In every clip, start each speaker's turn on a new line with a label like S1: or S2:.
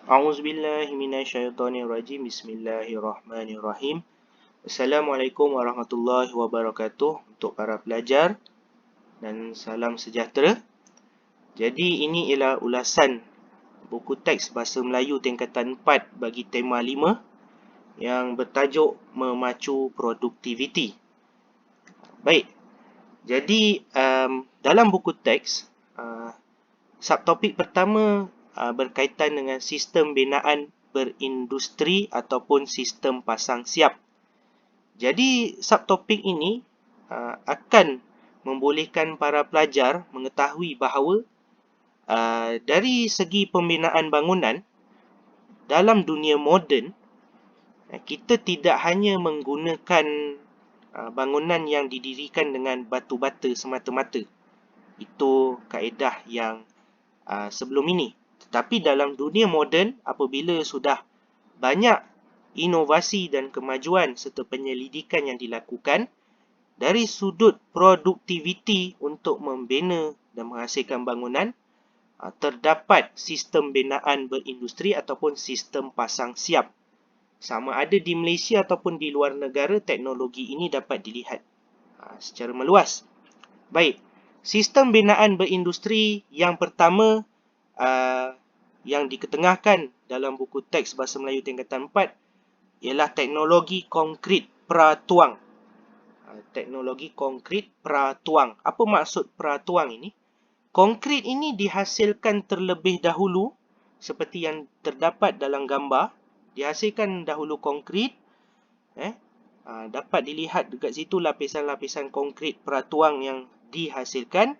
S1: A'udzubillahi minasyaitonirrajim. Bismillahirrahmanirrahim. Assalamualaikum warahmatullahi wabarakatuh untuk para pelajar dan salam sejahtera. Jadi ini ialah ulasan buku teks Bahasa Melayu tingkatan 4 bagi tema 5 yang bertajuk Memacu Produktiviti. Baik, jadi dalam buku teks, subtopik pertama berkaitan dengan sistem binaan berindustri ataupun sistem pasang siap. Jadi subtopik ini akan membolehkan para pelajar mengetahui bahawa dari segi pembinaan bangunan dalam dunia moden, kita tidak hanya menggunakan bangunan yang didirikan dengan batu bata semata-mata. Itu kaedah yang sebelum ini. Tetapi dalam dunia moden, apabila sudah banyak inovasi dan kemajuan serta penyelidikan yang dilakukan, dari sudut produktiviti untuk membina dan menghasilkan bangunan, terdapat sistem binaan berindustri ataupun sistem pasang siap. Sama ada di Malaysia ataupun di luar negara, teknologi ini dapat dilihat secara meluas. Baik, sistem binaan berindustri yang pertama yang diketengahkan dalam buku teks Bahasa Melayu tingkatan 4 ialah teknologi konkrit pratuang. Teknologi konkrit pratuang. Apa maksud pratuang ini? Konkrit ini dihasilkan terlebih dahulu seperti yang terdapat dalam gambar. Dihasilkan dahulu konkrit. Dapat dilihat dekat situ lapisan-lapisan konkrit pratuang yang dihasilkan.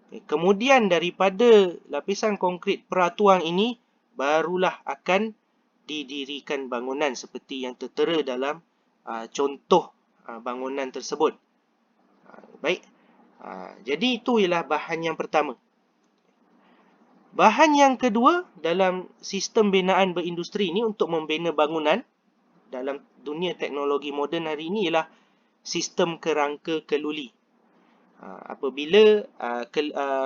S1: Kemudian daripada lapisan konkrit pratuang ini, barulah akan didirikan bangunan seperti yang tertera dalam contoh bangunan tersebut. Baik, jadi itu ialah bahan yang pertama. Bahan yang kedua dalam sistem binaan berindustri ini untuk membina bangunan dalam dunia teknologi moden hari ini ialah sistem kerangka keluli. Apabila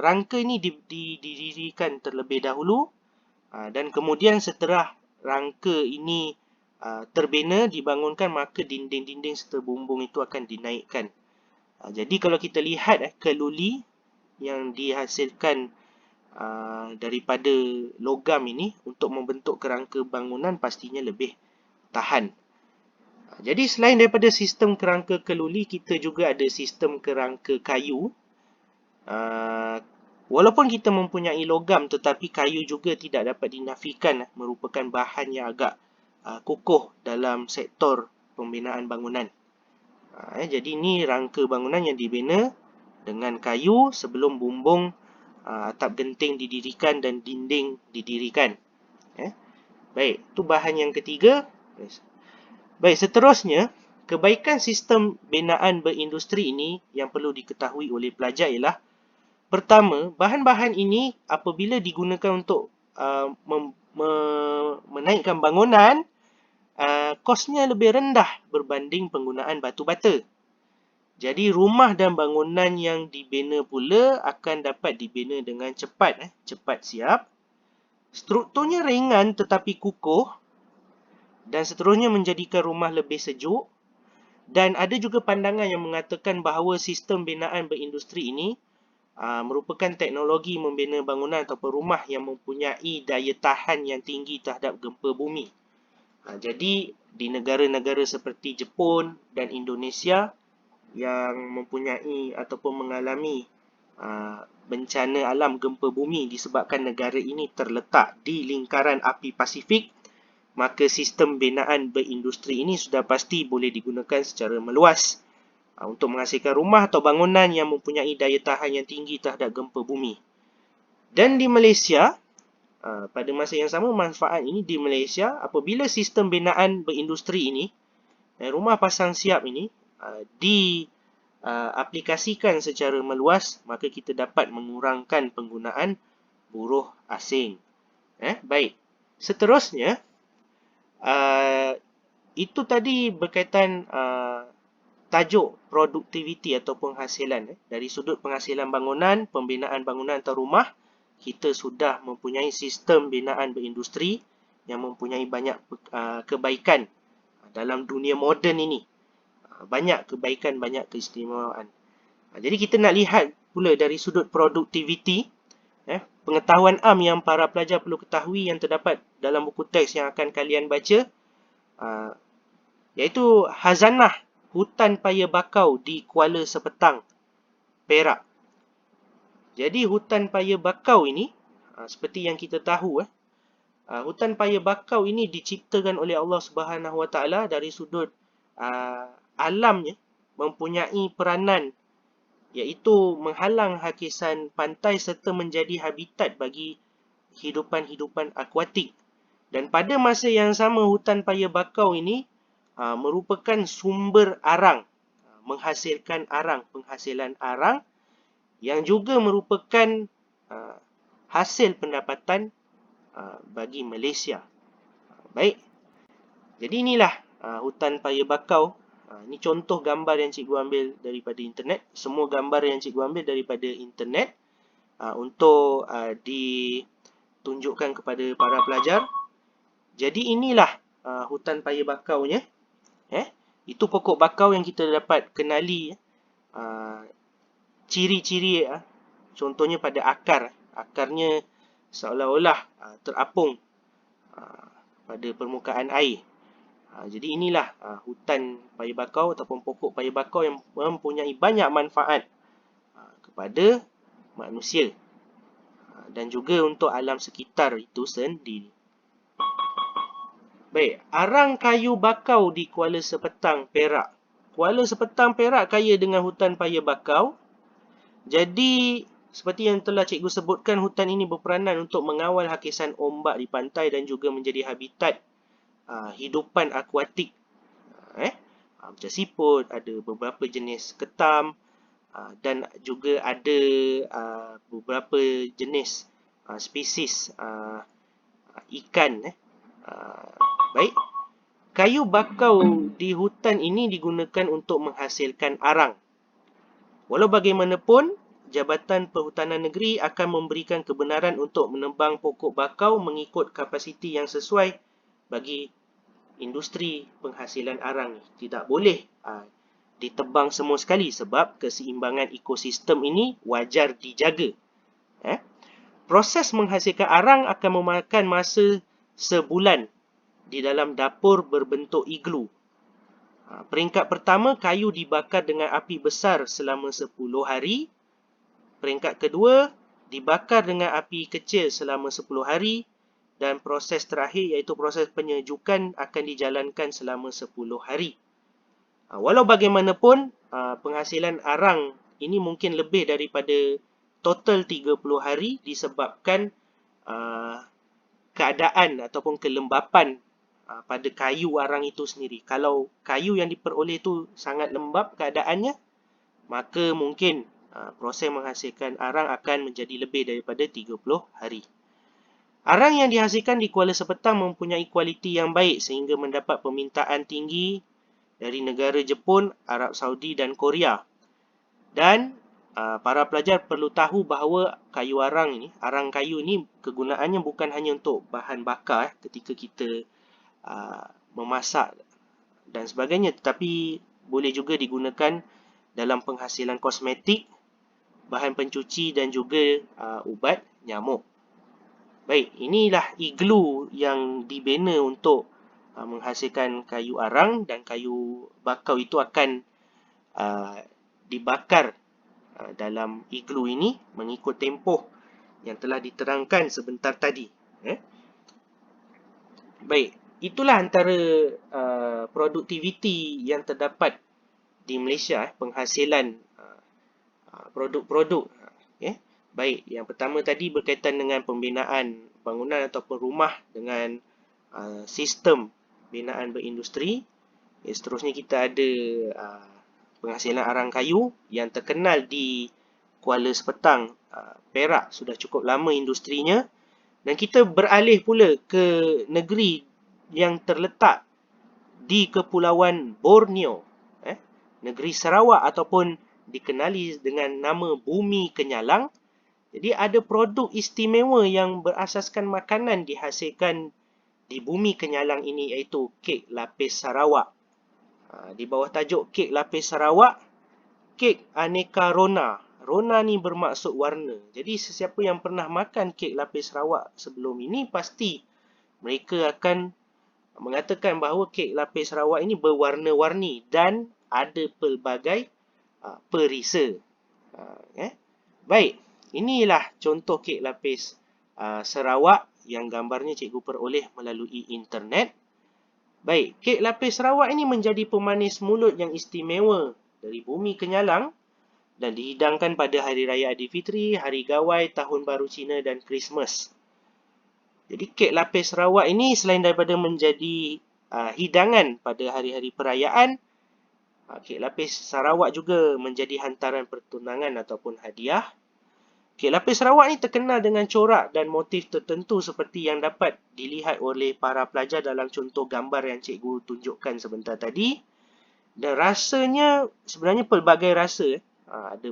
S1: rangka ini didirikan terlebih dahulu dan kemudian setelah rangka ini terbina, dibangunkan, maka dinding-dinding serta bumbung itu akan dinaikkan. Jadi kalau kita lihat keluli yang dihasilkan daripada logam ini untuk membentuk kerangka bangunan pastinya lebih tahan. Jadi selain daripada sistem kerangka keluli, kita juga ada sistem kerangka kayu. Walaupun kita mempunyai logam, tetapi kayu juga tidak dapat dinafikan merupakan bahan yang agak kukuh dalam sektor pembinaan bangunan. Jadi ini rangka bangunan yang dibina dengan kayu sebelum bumbung, atap genting didirikan dan dinding didirikan. Baik, itu bahan yang ketiga. Baik, seterusnya, kebaikan sistem binaan berindustri ini yang perlu diketahui oleh pelajar ialah, pertama, bahan-bahan ini apabila digunakan untuk menaikkan bangunan, kosnya lebih rendah berbanding penggunaan batu bata. Jadi rumah dan bangunan yang dibina pula akan dapat dibina dengan cepat siap. Strukturnya ringan tetapi kukuh dan seterusnya menjadikan rumah lebih sejuk. Dan ada juga pandangan yang mengatakan bahawa sistem binaan berindustri ini merupakan teknologi membina bangunan ataupun rumah yang mempunyai daya tahan yang tinggi terhadap gempa bumi. Jadi di negara-negara seperti Jepun dan Indonesia yang mempunyai ataupun mengalami bencana alam gempa bumi disebabkan negara ini terletak di lingkaran api Pasifik, maka sistem binaan berindustri ini sudah pasti boleh digunakan secara meluas untuk menghasilkan rumah atau bangunan yang mempunyai daya tahan yang tinggi terhadap gempa bumi. Dan di Malaysia, pada masa yang sama, manfaat ini di Malaysia, apabila sistem binaan berindustri ini, rumah pasang siap ini, diaplikasikan secara meluas, maka kita dapat mengurangkan penggunaan buruh asing. Baik, seterusnya, itu tadi berkaitan tajuk produktiviti atau penghasilan. Dari sudut penghasilan bangunan, pembinaan bangunan atau rumah, kita sudah mempunyai sistem binaan berindustri yang mempunyai banyak kebaikan dalam dunia moden ini. Banyak kebaikan, banyak keistimewaan. Jadi kita nak lihat pula dari sudut produktiviti, pengetahuan am yang para pelajar perlu ketahui yang terdapat dalam buku teks yang akan kalian baca, iaitu Hazanah Hutan Paya Bakau di Kuala Sepetang, Perak. Jadi hutan paya bakau ini, seperti yang kita tahu, hutan paya bakau ini diciptakan oleh Allah Subhanahu Wa Taala dari sudut alamnya mempunyai peranan, iaitu menghalang hakisan pantai serta menjadi habitat bagi hidupan-hidupan akuatik. Dan pada masa yang sama, hutan paya bakau ini merupakan sumber arang, menghasilkan arang, penghasilan arang yang juga merupakan hasil pendapatan bagi Malaysia. Baik, jadi inilah hutan paya bakau. Ini contoh gambar yang cikgu ambil daripada internet. Semua gambar yang cikgu ambil daripada internet untuk ditunjukkan kepada para pelajar. Jadi inilah hutan paya bakaunya. Itu pokok bakau yang kita dapat kenali ciri-ciri, contohnya pada akar. Akarnya seolah-olah terapung pada permukaan air. Jadi inilah hutan paya bakau ataupun pokok paya bakau yang mempunyai banyak manfaat kepada manusia dan juga untuk alam sekitar itu sendiri. Baik, arang kayu bakau di Kuala Sepetang, Perak. Kuala Sepetang, Perak kaya dengan hutan paya bakau. Jadi, seperti yang telah cikgu sebutkan, hutan ini berperanan untuk mengawal hakisan ombak di pantai dan juga menjadi habitat hidupan akuatik. Macam siput, ada beberapa jenis ketam dan juga ada beberapa jenis spesies ikan. Baik, kayu bakau di hutan ini digunakan untuk menghasilkan arang. Walau bagaimanapun, Jabatan Perhutanan Negeri akan memberikan kebenaran untuk menebang pokok bakau mengikut kapasiti yang sesuai bagi industri penghasilan arang. Tidak boleh ditebang semua sekali sebab keseimbangan ekosistem ini wajar dijaga. Proses menghasilkan arang akan memakan masa sebulan di dalam dapur berbentuk iglu. Peringkat pertama, kayu dibakar dengan api besar selama 10 hari. Peringkat kedua, dibakar dengan api kecil selama 10 hari. Dan proses terakhir iaitu proses penyejukan akan dijalankan selama 10 hari. Walau bagaimanapun, penghasilan arang ini mungkin lebih daripada total 30 hari disebabkan keadaan ataupun kelembapan pada kayu arang itu sendiri. Kalau kayu yang diperoleh itu sangat lembap keadaannya, maka mungkin proses menghasilkan arang akan menjadi lebih daripada 30 hari. Arang yang dihasilkan di Kuala Sepetang mempunyai kualiti yang baik sehingga mendapat permintaan tinggi dari negara Jepun, Arab Saudi dan Korea. Dan para pelajar perlu tahu bahawa kayu arang kayu ini kegunaannya bukan hanya untuk bahan bakar ketika kita memasak dan sebagainya, tetapi boleh juga digunakan dalam penghasilan kosmetik, bahan pencuci dan juga ubat nyamuk. Baik, inilah iglu yang dibina untuk menghasilkan kayu arang, dan kayu bakau itu akan dibakar dalam iglu ini mengikut tempoh yang telah diterangkan sebentar tadi. Baik, itulah antara produktiviti yang terdapat di Malaysia, penghasilan produk-produk. Baik, yang pertama tadi berkaitan dengan pembinaan bangunan ataupun rumah dengan sistem binaan berindustri. Seterusnya kita ada penghasilan arang kayu yang terkenal di Kuala Sepetang, Perak, sudah cukup lama industrinya. Dan kita beralih pula ke negeri yang terletak di Kepulauan Borneo, negeri Sarawak ataupun dikenali dengan nama Bumi Kenyalang. Jadi ada produk istimewa yang berasaskan makanan dihasilkan di Bumi Kenyalang ini, iaitu kek lapis Sarawak. Di bawah tajuk kek lapis Sarawak, kek aneka rona. Rona ni bermaksud warna. Jadi sesiapa yang pernah makan kek lapis Sarawak sebelum ini, pasti mereka akan mengatakan bahawa kek lapis Sarawak ini berwarna-warni dan ada pelbagai perisa. Baik, inilah contoh kek lapis Sarawak yang gambarnya cikgu peroleh melalui internet. Baik, kek lapis Sarawak ini menjadi pemanis mulut yang istimewa dari Bumi Kenyalang dan dihidangkan pada Hari Raya Aidilfitri, Hari Gawai, Tahun Baru Cina dan Christmas. Jadi kek lapis Sarawak ini selain daripada menjadi hidangan pada hari-hari perayaan, kek lapis Sarawak juga menjadi hantaran pertunangan ataupun hadiah. Kek lapis Sarawak ni terkenal dengan corak dan motif tertentu seperti yang dapat dilihat oleh para pelajar dalam contoh gambar yang cikgu tunjukkan sebentar tadi. Dan rasanya sebenarnya pelbagai rasa.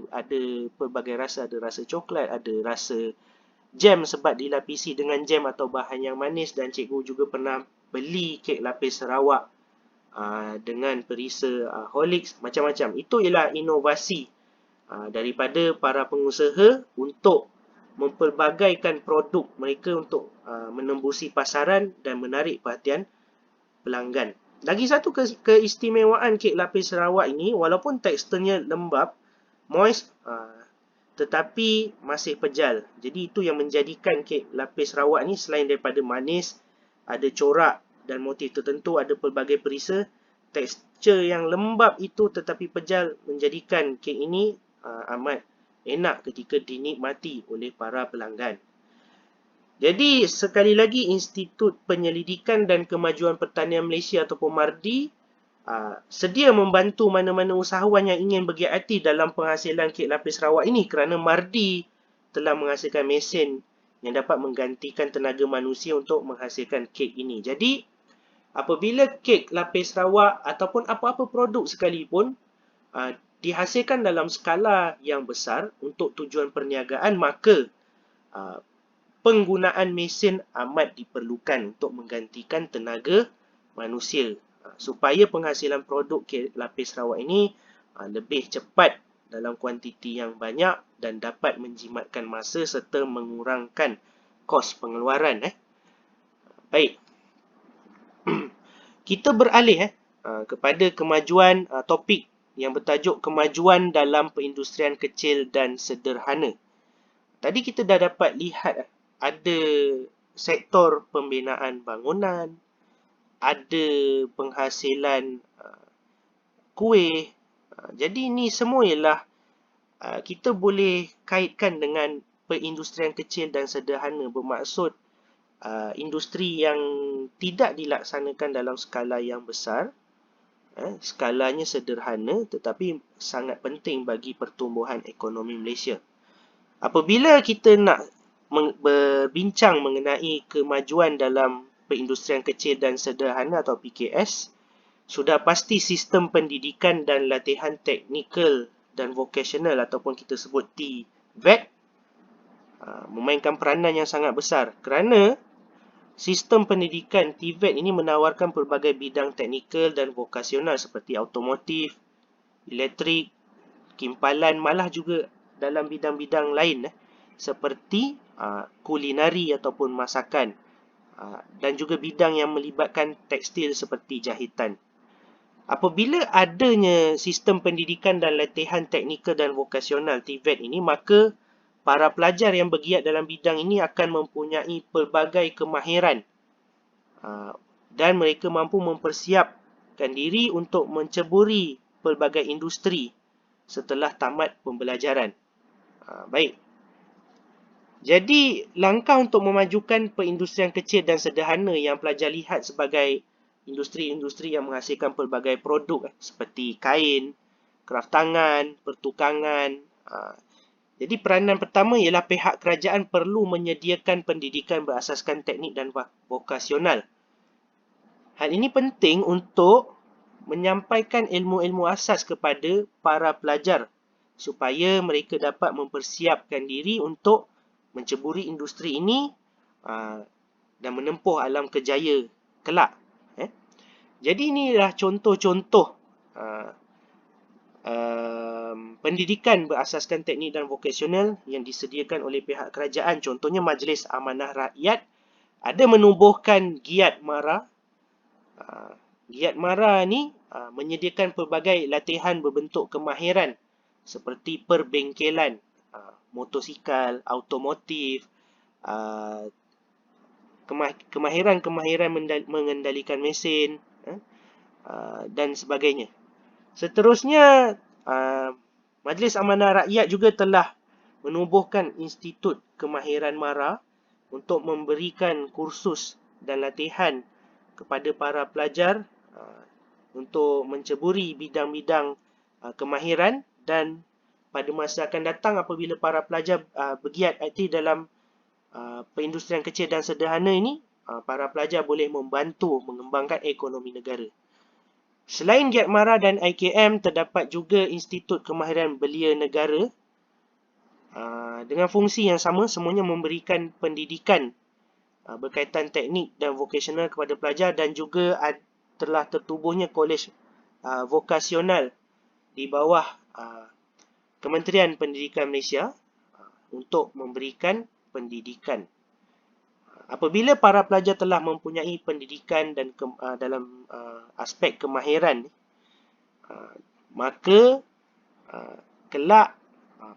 S1: Ada pelbagai rasa, ada rasa coklat, ada rasa jam sebab dilapisi dengan jam atau bahan yang manis, dan cikgu juga pernah beli kek lapis Sarawak dengan perisa Horlicks, macam-macam. Itu ialah inovasi daripada para pengusaha untuk mempelbagaikan produk mereka untuk menembusi pasaran dan menarik perhatian pelanggan. Lagi satu keistimewaan kek lapis Sarawak ini, walaupun teksturnya lembab, moist, tetapi masih pejal. Jadi itu yang menjadikan kek lapis Sarawak ni selain daripada manis, ada corak dan motif tertentu, ada pelbagai perisa, tekstur yang lembab itu tetapi pejal menjadikan kek ini amat enak ketika dinikmati oleh para pelanggan. Jadi sekali lagi, Institut Penyelidikan dan Kemajuan Pertanian Malaysia ataupun MARDI sedia membantu mana-mana usahawan yang ingin bergiat hati dalam penghasilan kek lapis Sarawak ini, kerana MARDI telah menghasilkan mesin yang dapat menggantikan tenaga manusia untuk menghasilkan kek ini. Jadi apabila kek lapis Sarawak ataupun apa-apa produk sekalipun dihasilkan dalam skala yang besar untuk tujuan perniagaan, maka penggunaan mesin amat diperlukan untuk menggantikan tenaga manusia, supaya penghasilan produk kek lapis Sarawak ini lebih cepat dalam kuantiti yang banyak dan dapat menjimatkan masa serta mengurangkan kos pengeluaran. Baik, kita beralih kepada kemajuan topik yang bertajuk kemajuan dalam perindustrian kecil dan sederhana. Tadi kita dah dapat lihat ada sektor pembinaan bangunan, ada penghasilan kuih. Jadi ini semua ialah kita boleh kaitkan dengan perindustrian kecil dan sederhana, bermaksud industri yang tidak dilaksanakan dalam skala yang besar, skalanya sederhana tetapi sangat penting bagi pertumbuhan ekonomi Malaysia. Apabila kita nak berbincang mengenai kemajuan dalam perindustrian kecil dan sederhana atau PKS, sudah pasti sistem pendidikan dan latihan teknikal dan vocational ataupun kita sebut TVET memainkan peranan yang sangat besar, kerana sistem pendidikan TVET ini menawarkan pelbagai bidang teknikal dan vokasional seperti automotif, elektrik, kimpalan, malah juga dalam bidang-bidang lain seperti kulinari ataupun masakan, dan juga bidang yang melibatkan tekstil seperti jahitan. Apabila adanya sistem pendidikan dan latihan teknikal dan vokasional TVET ini, maka para pelajar yang bergiat dalam bidang ini akan mempunyai pelbagai kemahiran dan mereka mampu mempersiapkan diri untuk menceburi pelbagai industri setelah tamat pembelajaran. Baik. Jadi langkah untuk memajukan perindustrian kecil dan sederhana yang pelajar lihat sebagai industri-industri yang menghasilkan pelbagai produk seperti kain, kraftangan, pertukangan. Jadi peranan pertama ialah pihak kerajaan perlu menyediakan pendidikan berasaskan teknik dan vokasional. Hal ini penting untuk menyampaikan ilmu-ilmu asas kepada para pelajar supaya mereka dapat mempersiapkan diri untuk menceburi industri ini dan menempuh alam kerjaya kelak. Jadi inilah contoh-contoh pendidikan berasaskan teknik dan vokasional yang disediakan oleh pihak kerajaan. Contohnya Majlis Amanah Rakyat ada menubuhkan Giat Mara. Giat Mara ni menyediakan pelbagai latihan berbentuk kemahiran seperti perbengkelan, motosikal, automotif, kemahiran mengendalikan mesin dan sebagainya. Seterusnya, Majlis Amanah Rakyat juga telah menubuhkan Institut Kemahiran Mara untuk memberikan kursus dan latihan kepada para pelajar untuk menceburi bidang-bidang kemahiran, dan pada masa akan datang apabila para pelajar bergiat aktif dalam perindustrian kecil dan sederhana ini, para pelajar boleh membantu mengembangkan ekonomi negara. Selain Giat Mara dan IKM, terdapat juga Institut Kemahiran Belia Negara dengan fungsi yang sama, semuanya memberikan pendidikan berkaitan teknik dan vokasional kepada pelajar, dan juga telah tertubuhnya kolej vokasional di bawah Kementerian Pendidikan Malaysia untuk memberikan pendidikan. Apabila para pelajar telah mempunyai pendidikan dan dalam aspek kemahiran, maka kelak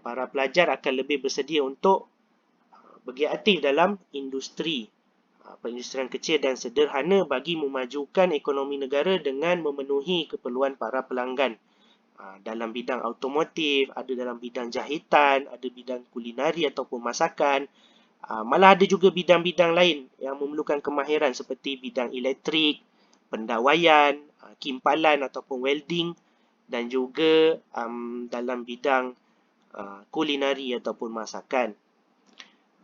S1: para pelajar akan lebih bersedia untuk bergiat aktif dalam industri perindustrian kecil dan sederhana bagi memajukan ekonomi negara dengan memenuhi keperluan para pelanggan. Dalam bidang automotif, ada dalam bidang jahitan, ada bidang kulinari ataupun masakan. Malah ada juga bidang-bidang lain yang memerlukan kemahiran seperti bidang elektrik, pendawaian, kimpalan ataupun welding, dan juga dalam bidang kulinari ataupun masakan.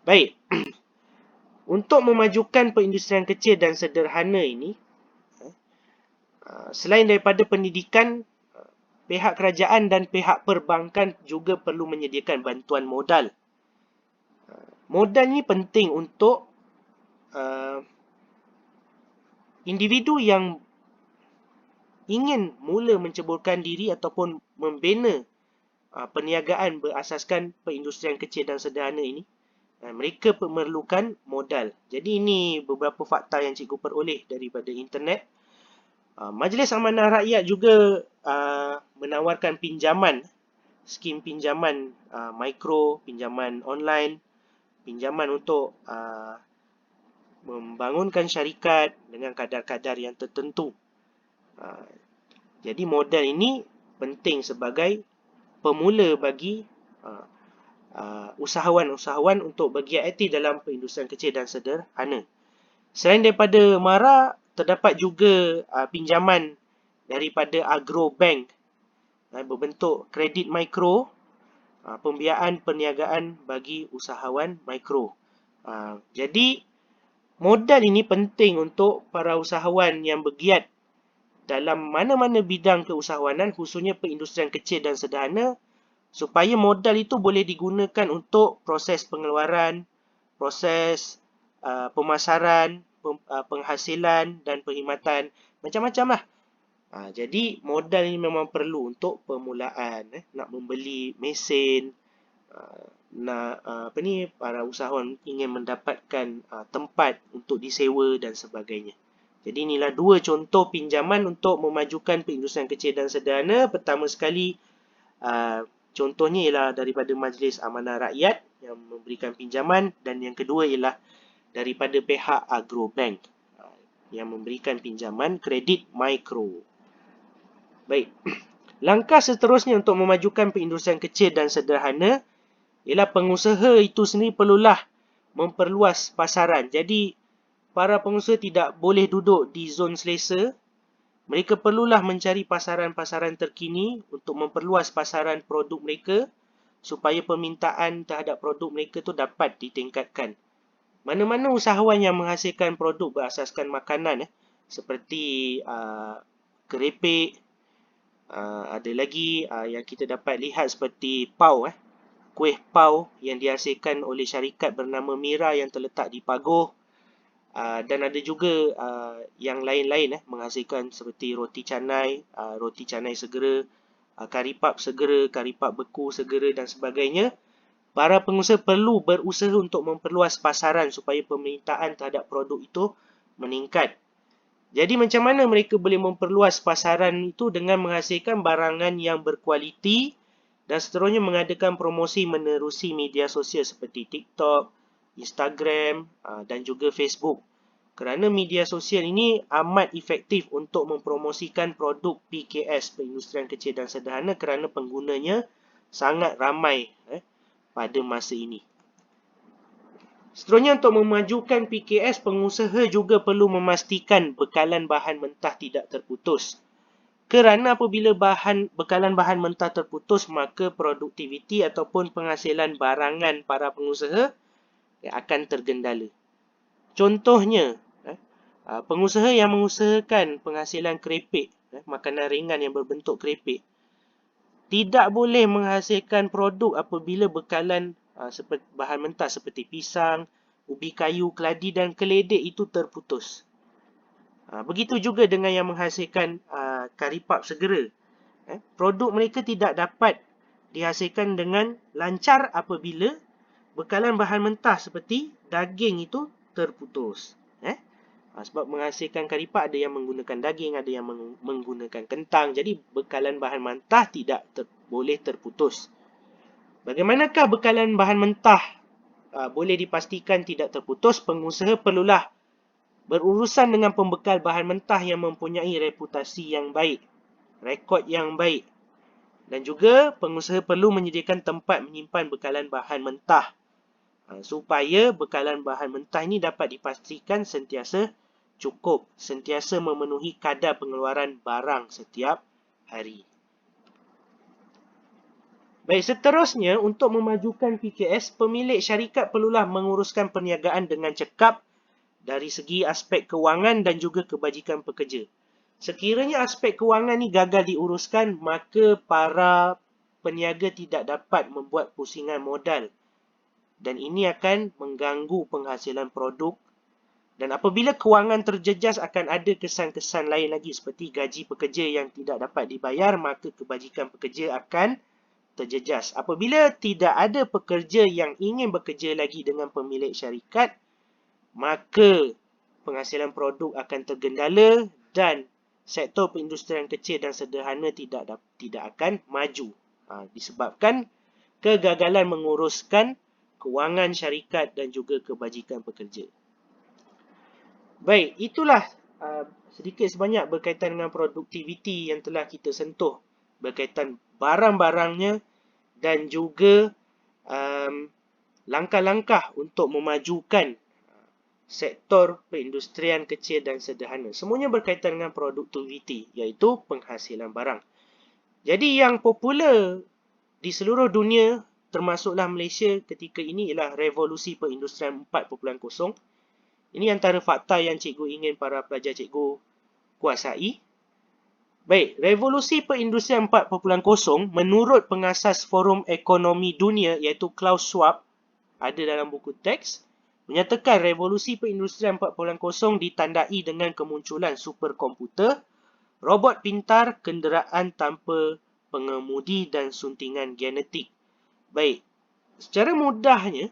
S1: Baik. Untuk memajukan perindustrian kecil dan sederhana ini, selain daripada pendidikan, pihak kerajaan dan pihak perbankan juga perlu menyediakan bantuan modal. Modal ni penting untuk individu yang ingin mula menceburkan diri ataupun membina perniagaan berasaskan perindustrian kecil dan sederhana ini. Mereka memerlukan modal. Jadi ini beberapa fakta yang cikgu peroleh daripada internet. Majlis Amanah Rakyat juga menawarkan pinjaman, skim pinjaman mikro, pinjaman online, pinjaman untuk membangunkan syarikat dengan kadar-kadar yang tertentu. Jadi modal ini penting sebagai pemula bagi usahawan-usahawan untuk bergiat aktif dalam perindustrian kecil dan sederhana. Selain daripada MARA, terdapat juga pinjaman daripada Agrobank berbentuk kredit mikro, pembiayaan perniagaan bagi usahawan mikro. Jadi, modal ini penting untuk para usahawan yang bergiat dalam mana-mana bidang keusahawanan, khususnya perindustrian kecil dan sederhana, supaya modal itu boleh digunakan untuk proses pengeluaran, proses pemasaran, penghasilan dan perkhidmatan, macam-macam lah. Jadi modal ini memang perlu untuk permulaan. Nak membeli mesin, para usahawan ingin mendapatkan tempat untuk disewa dan sebagainya. Jadi inilah dua contoh pinjaman untuk memajukan perindustrian kecil dan sederhana. Pertama sekali, contohnya ialah daripada Majlis Amanah Rakyat yang memberikan pinjaman, dan yang kedua ialah daripada pihak Agrobank yang memberikan pinjaman kredit mikro. Baik. Langkah seterusnya untuk memajukan perindustrian kecil dan sederhana ialah pengusaha itu sendiri perlulah memperluas pasaran. Jadi para pengusaha tidak boleh duduk di zon selesa. Mereka perlulah mencari pasaran-pasaran terkini untuk memperluas pasaran produk mereka supaya permintaan terhadap produk mereka tu dapat ditingkatkan. Mana-mana usahawan yang menghasilkan produk berasaskan makanan seperti keripik, ada lagi yang kita dapat lihat seperti pau, kuih pau yang dihasilkan oleh syarikat bernama Mira yang terletak di Pagoh. Dan ada juga yang lain-lain menghasilkan seperti roti canai segera, kari pap segera, kari pap beku segera dan sebagainya. Para pengusaha perlu berusaha untuk memperluas pasaran supaya permintaan terhadap produk itu meningkat. Jadi macam mana mereka boleh memperluas pasaran itu dengan menghasilkan barangan yang berkualiti dan seterusnya mengadakan promosi menerusi media sosial seperti TikTok, Instagram dan juga Facebook. Kerana media sosial ini amat efektif untuk mempromosikan produk PKS, perindustrian kecil dan sederhana, kerana penggunanya sangat ramai pada masa ini. Seterusnya, untuk memajukan PKS, pengusaha juga perlu memastikan bekalan bahan mentah tidak terputus. Kerana apabila bekalan bahan mentah terputus, maka produktiviti ataupun penghasilan barangan para pengusaha akan tergendala. Contohnya, pengusaha yang mengusahakan penghasilan kerepek, makanan ringan yang berbentuk kerepek, tidak boleh menghasilkan produk apabila bekalan seperti bahan mentah seperti pisang, ubi kayu, keladi dan keledek itu terputus. Begitu juga dengan yang menghasilkan kari pap segera. Produk mereka tidak dapat dihasilkan dengan lancar apabila bekalan bahan mentah seperti daging itu terputus. Sebab menghasilkan kari pap ada yang menggunakan daging, ada yang menggunakan kentang. Jadi bekalan bahan mentah tidak boleh terputus. Bagaimanakah bekalan bahan mentah boleh dipastikan tidak terputus? Pengusaha perlulah berurusan dengan pembekal bahan mentah yang mempunyai reputasi yang baik, rekod yang baik. Dan juga pengusaha perlu menyediakan tempat menyimpan bekalan bahan mentah supaya bekalan bahan mentah ini dapat dipastikan sentiasa cukup, sentiasa memenuhi kadar pengeluaran barang setiap hari. Baik, seterusnya, untuk memajukan PKS, pemilik syarikat perlulah menguruskan perniagaan dengan cekap dari segi aspek kewangan dan juga kebajikan pekerja. Sekiranya aspek kewangan ni gagal diuruskan, maka para peniaga tidak dapat membuat pusingan modal. Dan ini akan mengganggu penghasilan produk. Dan apabila kewangan terjejas, akan ada kesan-kesan lain lagi seperti gaji pekerja yang tidak dapat dibayar, maka kebajikan pekerja akan terjejas. Apabila tidak ada pekerja yang ingin bekerja lagi dengan pemilik syarikat, maka penghasilan produk akan tergendala dan sektor perindustrian kecil dan sederhana tidak akan maju. Disebabkan kegagalan menguruskan kewangan syarikat dan juga kebajikan pekerja. Baik, itulah sedikit sebanyak berkaitan dengan produktiviti yang telah kita sentuh, berkaitan barang-barangnya dan juga langkah-langkah untuk memajukan sektor perindustrian kecil dan sederhana. Semuanya berkaitan dengan produktiviti, iaitu penghasilan barang. Jadi yang popular di seluruh dunia, termasuklah Malaysia ketika ini, ialah revolusi perindustrian 4.0. Ini antara fakta yang cikgu ingin para pelajar cikgu kuasai. Baik, revolusi perindustrian 4.0 menurut pengasas Forum Ekonomi Dunia iaitu Klaus Schwab, ada dalam buku teks, menyatakan revolusi perindustrian 4.0 ditandai dengan kemunculan superkomputer, robot pintar, kenderaan tanpa pengemudi dan suntingan genetik. Baik, secara mudahnya,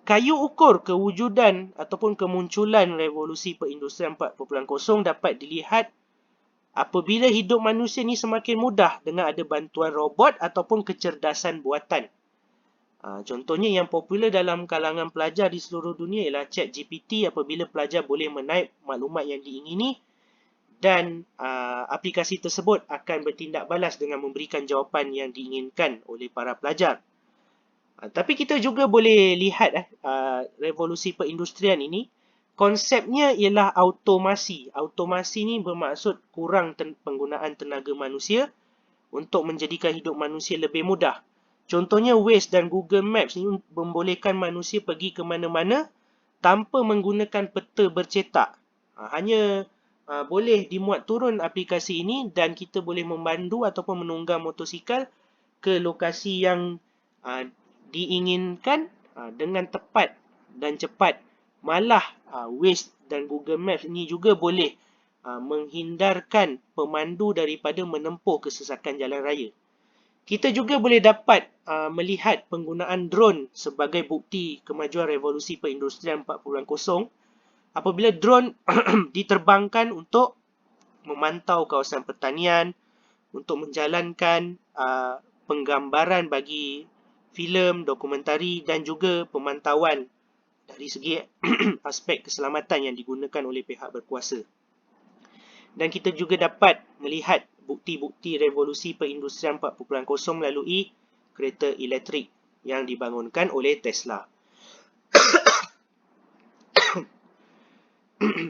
S1: kayu ukur kewujudan ataupun kemunculan revolusi perindustrian 4.0 dapat dilihat apabila hidup manusia ni semakin mudah dengan ada bantuan robot ataupun kecerdasan buatan. Contohnya yang popular dalam kalangan pelajar di seluruh dunia ialah ChatGPT, apabila pelajar boleh menaip maklumat yang diingini dan aplikasi tersebut akan bertindak balas dengan memberikan jawapan yang diinginkan oleh para pelajar. Tapi kita juga boleh lihat revolusi perindustrian ini, konsepnya ialah automasi. Automasi ni bermaksud kurang penggunaan tenaga manusia untuk menjadikan hidup manusia lebih mudah. Contohnya Waze dan Google Maps ni membolehkan manusia pergi ke mana-mana tanpa menggunakan peta bercetak. Hanya boleh dimuat turun aplikasi ini dan kita boleh memandu ataupun menunggang motosikal ke lokasi yang diinginkan dengan tepat dan cepat. Malah Waze dan Google Maps ni juga boleh menghindarkan pemandu daripada menempuh kesesakan jalan raya. Kita juga boleh dapat melihat penggunaan drone sebagai bukti kemajuan revolusi perindustrian 4.0 apabila drone diterbangkan untuk memantau kawasan pertanian, untuk menjalankan penggambaran bagi filem, dokumentari dan juga pemantauan dari segi aspek keselamatan yang digunakan oleh pihak berkuasa. Dan kita juga dapat melihat bukti-bukti revolusi perindustrian 4.0 melalui kereta elektrik yang dibangunkan oleh Tesla.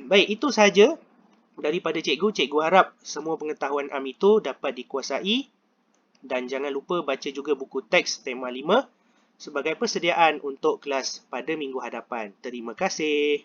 S1: Baik, itu sahaja daripada cikgu. Cikgu harap semua pengetahuan am itu dapat dikuasai. Dan jangan lupa baca juga buku teks tema 5 sebagai persediaan untuk kelas pada minggu hadapan. Terima kasih.